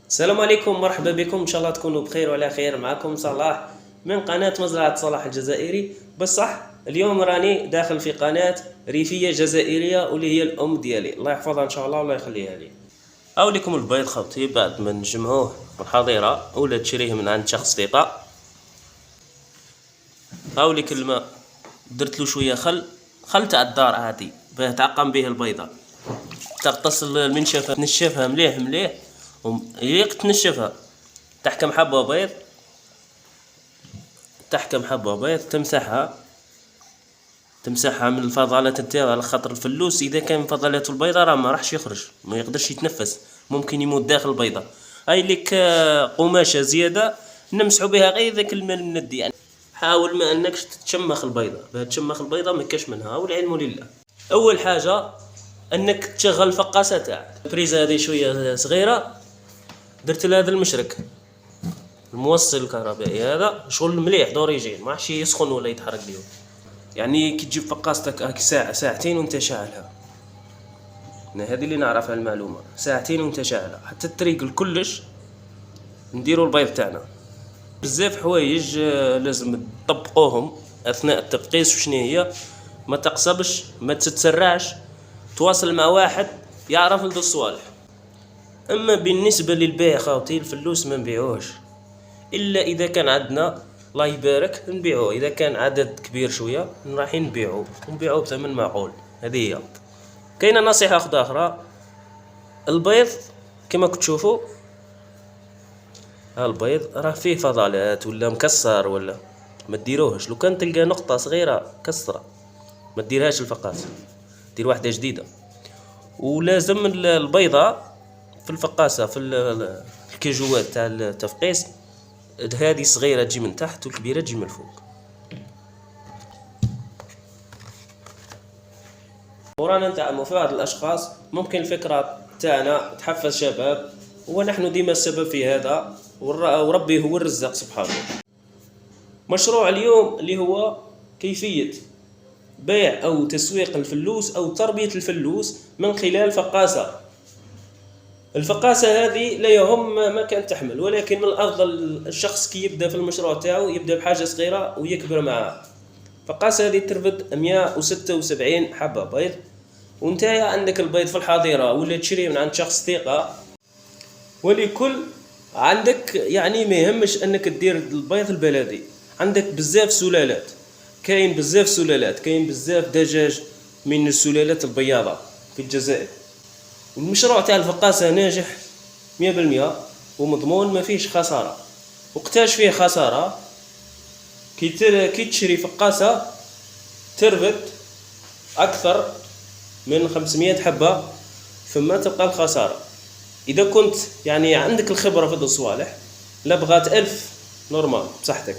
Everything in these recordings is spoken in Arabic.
السلام عليكم، مرحبا بكم. ان شاء الله تكونوا بخير وعلى خير. معكم صلاح من قناة مزرعة صلاح الجزائري. بصح اليوم راني داخل في قناة ريفية جزائرية واللي هي الام ديالي، الله يحفظها ان شاء الله والله يخليها لي. هاو لكم البيض خوتي بعد ما نجمعوه من الحظيرة ولا تشريه من عند شخص ثقة. هاو لك الماء، درت له شوية خل تاع الدار عادي باه تعقم به البيضة. تغطس المنشفة تنشفها مليح مليح يليق تنشفها. تحكم حبة بيض، تمسحها من الفضلات نتاعها، على خاطر الفلوس اذا كان من فضلات البيضه راه ما راحش يخرج، ما يقدرش يتنفس، ممكن يموت داخل البيضه. هاي لك قماشه زياده نمسحوا بها غير ذاك الماء المندي. يعني حاول ما انكش تتشمخ البيضه، باه تشمخ البيضه ما كاش منها والعلم لله. اول حاجه انك تشغل الفقاصه تاعك. البريزه هذه شويه صغيره، درت لها هذا المشرك الموصل الكهربائي هذا شغل مليح دوريجين، ما راحش يسخن ولا يتحرك اليوم. يعني كي تجيب فقاصتك هاك ساعة ساعتين وانت شاعلها. انا هذه اللي نعرفها المعلومة، ساعتين وانت شاعلها حتى الطريق الكلش نديرو البيض تاعنا. بزاف حوايج لازم تطبقوهم اثناء التفقيس. وشنو هي؟ ما تقصبش، ما تتسرعش، تواصل مع واحد يعرف هذو الصوالح. اما بالنسبة للبيع خاوتي، الفلوس ما نبيعوهش الا اذا كان عندنا الله يبارك نبيعوه. اذا كان عدد كبير شويه رايحين نبيعوه بثمن معقول. هذه هي. كاينه نصيحه اخرى، البيض كما كتشوفوا، ها البيض راه فيه فضلات ولا مكسر ولا ما ديروهش. لو كان تلقى نقطه صغيره كسره ما ديرهاش الفقاصه، دير واحده جديده. ولازم البيضه في الفقاصه في الكيجوات تاع التفقيس، هذه صغيرة تجي من تحت والكبيرة تجي من الفوق. ورانا نتعلموا في بعض الأشخاص ممكن الفكرة تاعنا تحفز شباب، ونحن ديما السبب في هذا، وربي هو الرزاق سبحانه. مشروع اليوم اللي هو كيفية بيع أو تسويق الفلوس أو تربية الفلوس من خلال فقاصة. الفقاصة هذه لا يهم ما كانت تحمل، ولكن من الأفضل الشخص كي يبدأ في المشروع تاعو يبدأ بحاجة صغيرة ويكبر معها. فقاصة هذه ترفد 176 حبة بيض، وانتايا عندك البيض في الحظيرة ولا تشريه من عند شخص ثقة. ولكل عندك يعني ما يهمش انك تدير البيض البلدي، عندك بزاف سلالات، كاين بزاف دجاج من السلالات البياضة في الجزائر. والمشروع تاع الفقاصة ناجح 100% ومضمون، ما فيش خسارة. وقتاش فيه خسارة؟ كي تشري فقاصة تربط أكثر من 500 حبة ثم تبقى الخسارة. إذا كنت يعني عندك الخبرة في هذو الصوالح، لا بغات 1000 نورمال بصحتك،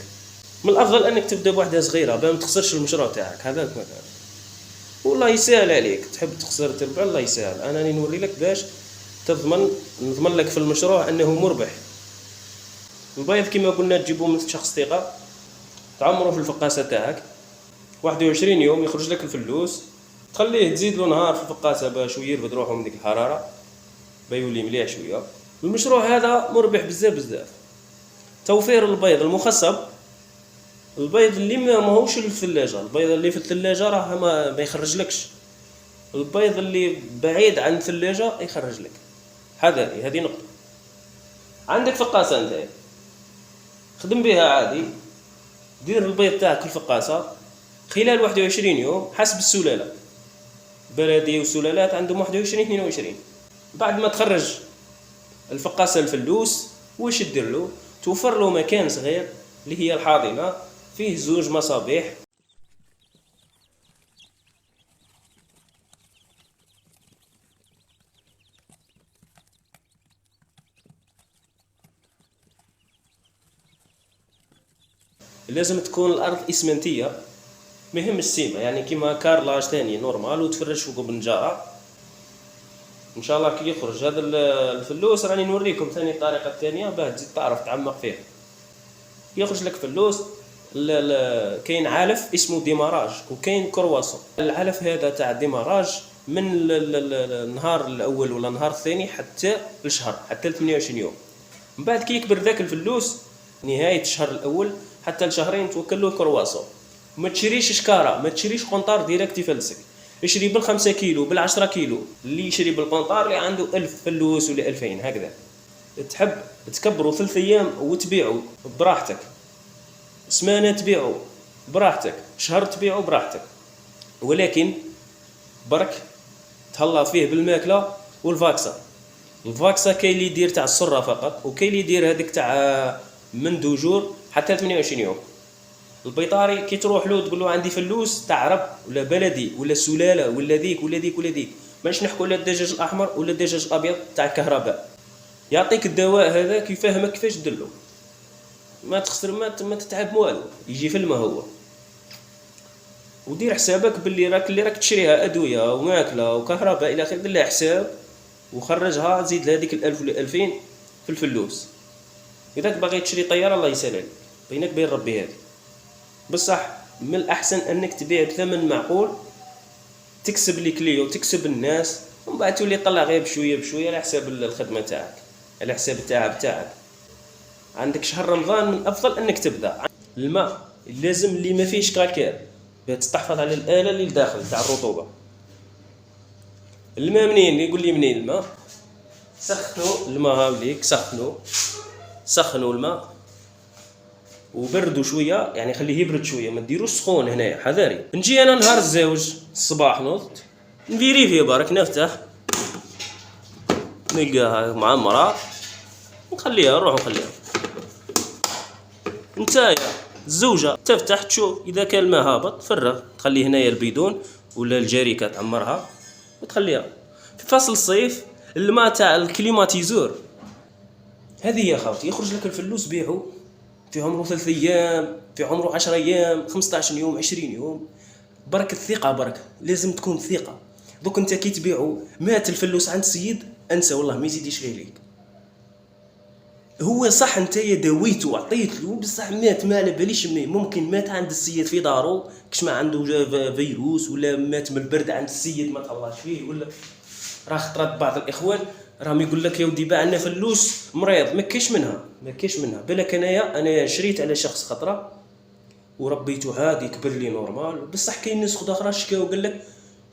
من الأفضل أنك تبدأ بوحدة صغيرة باه ما تخسرش المشروع تاعك. هذا المكان والله يسهل عليك. تحب تخسر تربح، الله يسهل. انا راني نوري لك باش نضمن لك في المشروع انه مربح. البيض كما قلنا تجيبوه من شخص ثقة، تعمره في الفقاصة تاعك 21 يوم يخرج لك الفلوس. تخليه تزيد له نهار في الفقاصة باش يرفد روحه من ديك الحرارة بيولي مليح شوية. المشروع هذا مربح بزاف. توفير البيض المخصب، البيض اللي ماهوش في الثلاجة، البيض اللي في الثلاجة راه ما يخرجلكش. البيض اللي بعيد عن الثلاجة يخرج لك. هذه نقطة. عندك فقاصة انت خدم بها عادي، دير البيض تاعك الفقاصة خلال 21 يوم حسب السلالة. بلدي وسلالات عندهم 21 22. بعد ما تخرج الفقاصة الفلوس واش دير له؟ توفر له مكان صغير اللي هي الحاضنة، فيه 2 مصابيح. لازم تكون الارض اسمنتيه، ما يهمش السيمه، يعني كيما كارلاج ثاني نورمال، وتفرش فوق بنجاره. ان شاء الله كي يخرج هذا الفلوس راني نوريكم ثاني الطريقه الثانيه باه تزيد تعرف تعمق فيه. يخرج لك فلوس. كاين علف اسمه ديماراج وكاين كرواسون. العلف هذا تاع ديماراج من النهار الاول ولا النهار الثاني حتى الشهر، حتى 28 يوم. من بعد كي يكبر ذاك الفلوس نهايه الشهر الاول حتى لشهرين توكل له كرواسون. ما تشريش شكاره، ما تشريش قنطار ديريكت يفلسك، اشري بال5 كيلو بال10 كيلو. اللي يشري بالقنطار اللي عنده 1000 فلوس ولا 2000 هكذا. تحب تكبروا 3 ايام وتبيعوا براحتك، سمانه تبيعوا براحتك، شهر تبيعوا براحتك، ولكن برك تهلا فيه بالماكله والفاكسه. الفاكسه كاين اللي يدير تاع السره فقط، وكاين اللي يدير هذيك تاع من 2 جور حتى 28 يوم. البيطاري كي تروح له تقول له عندي فلوس تاع عرب ولا بلدي ولا سلاله ولا ذيك ولا ذيك ولا ذيك، ماش نحكوا لا الدجاج الاحمر ولا الدجاج الابيض تاع الكهرباء، يعطيك الدواء هذاك يفهمك كيفاش دلو، ما تخسر ما تتعب والو، يجي في الماء هو. ودير حسابك باللي راك تشريها ادويه وماكله وكهرباء الى اخره، دير لها حساب وخرجها، زيد لها هذيك 1000 ولا 2000 في الفلوس. اذا باغي تشري طياره الله يسهل بينك بين ربي هذه، بصح من الاحسن انك تبيع بثمن معقول، تكسب لي كليو وتكسب الناس، ومن بعد تولي طلع غير بشويه بشويه على حساب الخدمه تاعك، على حساب التعب تاعك. عندك شهر رمضان من افضل انك تبدا. الماء لازم اللي ما فيهش كالكير باش تحافظ على الاله اللي داخل تاع الرطوبه. الماء منين؟ يقول لي منين الماء؟ سخنوا الماء هاوليك، سخنوا الماء وبردوا شويه، يعني خليه يبرد شويه، ما ديروش سخون. هنايا حذاري. نجي انا نهار الزوج الصباح نوض نفيري فيه برك، نفتح نلقاها معمره نخليها نروح نخليها. نتايا الزوجه تفتح تشوف اذا كان الماء هابط فرغ، تخليه هنايا البيدون ولا الجريكه تعمرها وتخليها. في فصل الصيف الماء تاع الكليماتيزور هذه يا خاوتي يخرج لك الفلوس بيعو في عمره 3 ايام، في عمره 10 ايام، 15 يوم، 20 يوم. برك الثقه، برك لازم تكون ثقه. دوك انت كي تبيعو مات الفلوس عند السيد انسى والله ما يزيد يشري ليك. هو صح انت داويته وعطيت له بصح مات ما على باليش منين، ممكن مات عند السيد في دارو كش ما عنده فيروس، ولا مات من البرد عند السيد ما تهلاش فيه، ولا راه خطرات بعض الاخوان راهم يقول لك يا ودي باع لنا فلوس مريض ما كاينش منها بالك. انا شريت على شخص خطره وربيته عادي يكبر لي نورمال، بصح كاين ناس اخرى شكاو قال لك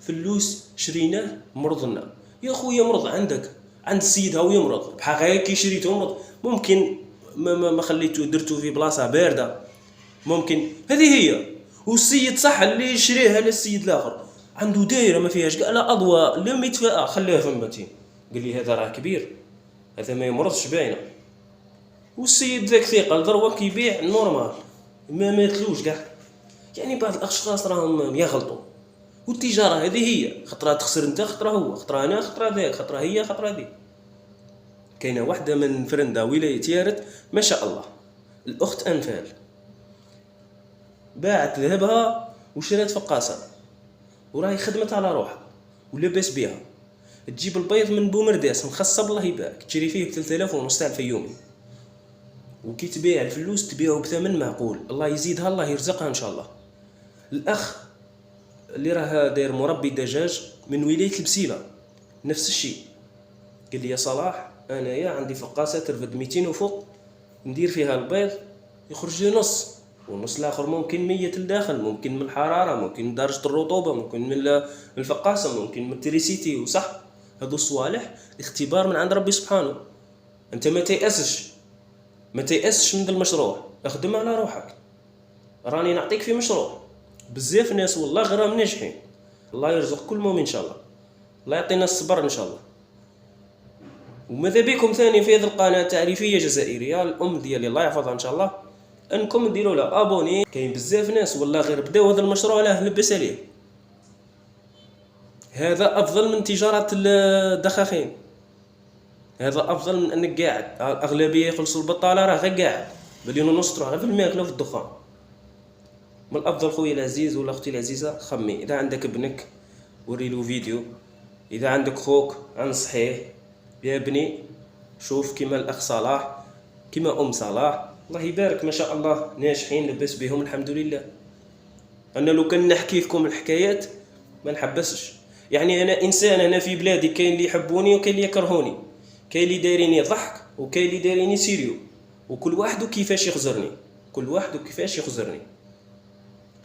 فلوس شريناه مرضنا. يا خويا مرض عندك عند السيد هاو يمرض بحال غير كي شريته مرض، ممكن ما خليته درتو في بلاصه بارده، ممكن هذه هي. والسيد صح اللي يشريها للسيد الاخر عنده دايره ما فيهاش كاع لا اضواء لا مدفأة، خليها فمتين قال لي هذا راه كبير هذا ما يمرضش باينه. والسيد ذاك ثقه ضربه كيبيع نورمال ما ماتلوش كاع. يعني بعض الاشخاص راهم يغلطوا، والتجاره هذه هي، خطره تخسر انت، خطره هو، خطره انا، خطره ذاك، خطره هي، خطره ذي. كاينه واحده من فرندا ولايه يارت ما شاء الله، الاخت انفال باعت ذهبها وشرات فقاصه وراهي خدمت على روحها ولبس بها. تجيب البيض من بومرداس مخصب الله يبارك تشري فيه ب3500 تاع الفيومي، وكي تبيع الفلوس تبيعه بثمن معقول، الله يزيدها الله يرزقها ان شاء الله. الاخ اللي راه داير مربي دجاج من ولايه البسيله نفس الشيء، قال لي يا صلاح انايا عندي فقاصه ترفد 200 وفوق ندير فيها البيض يخرج لي نص، والنص الاخر ممكن ميت الداخل، ممكن من الحراره، ممكن من درجه الرطوبه، ممكن من الفقاصه، ممكن من التريسيتي. وصح هذو الصوالح اختبار من عند ربي سبحانه. انت ما تيأسش من المشروع، اخدم على روحك. راني نعطيك في مشروع بزاف ناس والله غير ناجحين، الله يرزق كل مؤمن ان شاء الله، الله يعطينا الصبر ان شاء الله. وماذا بكم ثاني في هذه القناه تعريفيه جزائريه الام ديالي الله يحفظها ان شاء الله، انكم ديروا لها ابوني. كاين بزاف ناس والله غير بداو هذا المشروع علاه لبس عليه. هذا افضل من تجاره الدخاخين، هذا افضل من انك قاعد. الاغلبيه يخلصوا البطاله راه غير قاعد مليون ونص تروح في الماكله وفي الدخان. من الافضل خويا العزيز ولا اختي العزيزه خمي، اذا عندك ابنك وري له فيديو، اذا عندك خوك انصحيه يا ابني شوف كيما الاخ صلاح كيما ام صلاح الله يبارك ما شاء الله ناجحين لبس بهم الحمد لله. انا لو كان نحكي لكم الحكايات ما نحبسش، يعني انا انسان، انا في بلادي كاين اللي يحبوني وكاين اللي يكرهوني، كاين اللي دايريني ضحك وكاين اللي دايريني سيريو، وكل واحد وكيفاش يخزرني، كل واحد وكيفاش يخزرني.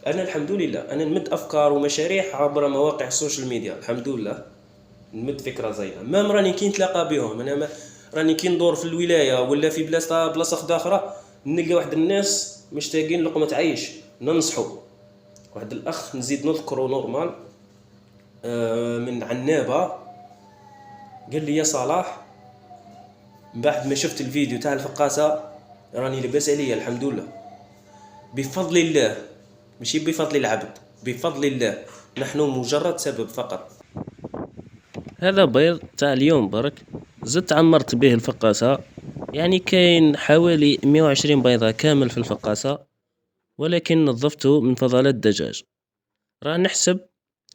انا الحمد لله انا نمد افكار ومشاريع عبر مواقع السوشيال ميديا، الحمد لله نمد فكره زينه. مام راني كي نتلاقى بهم، انا ما راني كي ندور في الولايه ولا في بلاصه اخرى، نلقى واحد الناس مشتاقين لقمه عيش، ننصحوا. واحد الاخ نزيد نذكره نورمال، من عنابه، قال لي يا صلاح بعد ما شفت الفيديو تاع الفقاسه راني لاباس عليا الحمد لله، بفضل الله، ماشي بفضل العبد، بفضل الله، نحن مجرد سبب فقط. هذا بيض تاع اليوم برك، زدت عمرت به الفقاسة، يعني كاين حوالي 120 بيضة كامل في الفقاسة، ولكن نظفته من فضلات الدجاج.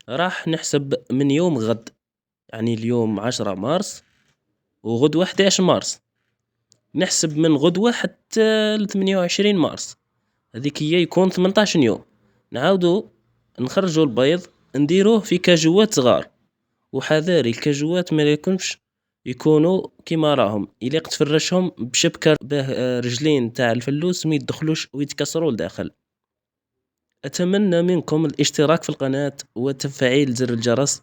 راح نحسب من يوم غد، يعني اليوم 10 مارس وغدوة 11 مارس، نحسب من غدوة حتى 28 مارس، هذيك هي يكون 18 يوم. نعاودو نخرجو البيض نديروه في كاجوات صغار، وحذاري الكاجوات ما يكونش يكونوا كيما راهم، الا تفرشهم بشبكة باه رجلين تاع الفلوس ما يدخلوش ويتكسروا لداخل. اتمنى منكم الاشتراك في القناة وتفعيل زر الجرس.